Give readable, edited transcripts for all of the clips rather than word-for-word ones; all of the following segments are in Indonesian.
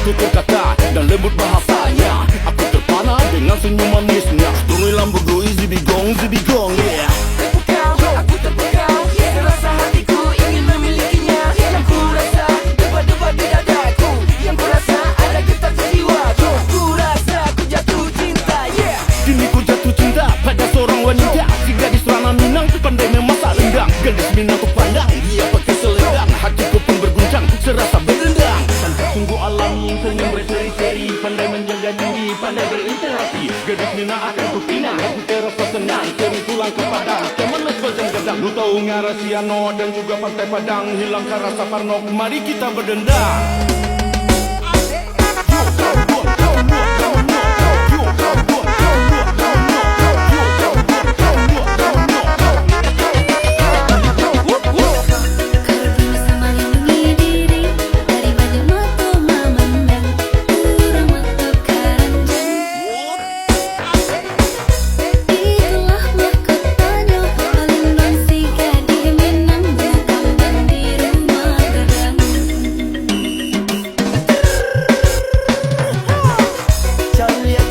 tutur kata dan lembut bahasanya. Aku terpana dengan senyum manisnya. Turun lambu easy bigong, yeah. Aku terpukau, serasa hatiku ingin memilikinya. Yang ku rasa debar-debar di dadaku. Yang ku rasa ada getar jiwaku. Ku rasa ku jatuh cinta, yeah. Kini ku jatuh cinta pada seorang wanita. Si gadis ranah Minang pandai memasak rendang. Gadis Minang ku pandang, dia pakai selendang. Hatiku pun berguncang, serasa berendang. Cantik sungguh alami, senyum berseri-seri. Pandai menjaga diri, pandai berinteraksi. Gadis Minang akan ku pinang, aku terasa senang. Sering pulang ke Padang, kemenes berjam-jam. Lu tahu ngarasia no dan juga Pantai Padang. Hilangkan rasa parno, mari kita berdendang.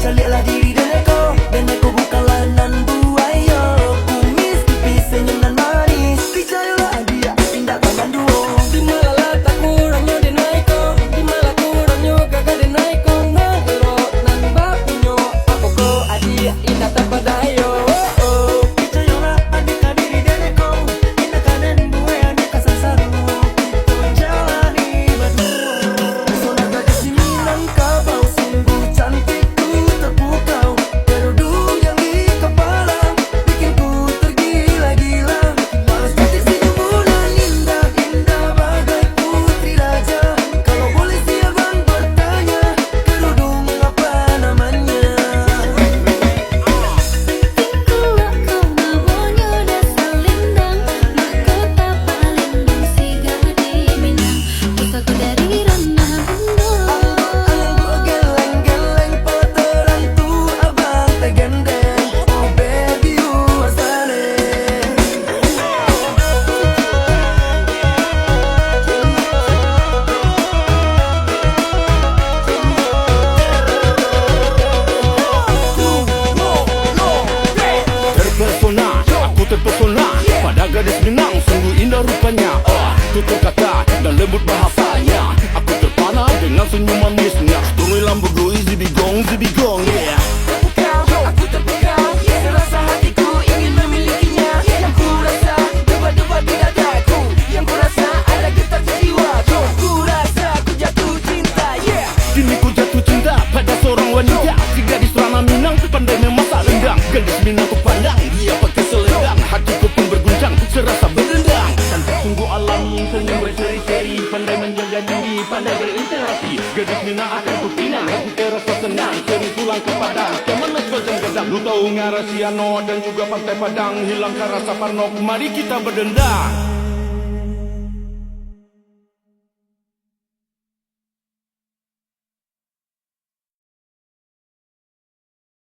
Calilah diri dan eko bukanlah nan buaya. Kumis, tipis, senyum dan manis. Picayolah dia, tindakan dan duo. Di malah tak kurangnya den eko. Di malah kurangnya kagak den eko. Nan ero, nan bapunyo. Apa ko adia, indah terpadayo. Picayolah adika diri dan eko. Tindakan dan buaya, adika sasaru. Kita jalani berdua. Pesona gadis di Minang kau sungguh cantik. Terpesona pada gadis Minang, sungguh indah rupanya. Tutur kata dan lembut bahasanya. Aku terpana dengan senyum manisnya. Turun lambu easy bigong, yeah. Aku terpukau, serasa hatiku ingin memilikinya. Yang ku rasa debar-debar di dadaku. Yang ku rasa ada getar jiwaku. Ku rasa ku jatuh cinta, yeah. Kini ku jatuh cinta pada seorang wanita. Si gadis ranah Minang pandai memasak rendang. Gadis Minang ku pandang, dia pakai selendang. Hatiku pun berguncang, serasa berendang. Cantik sungguh alami, senyum berseri-seri. Pandai menjaga diri, pandai berinteraksi. Gadis Minang akan ku pinang, aku terasa senang. Sering pulang ke Padang, kemenes berjam-jam. Lu tahu ngarasia no dan juga Pantai Padang. Hilangkan rasa parno, mari kita berdendang.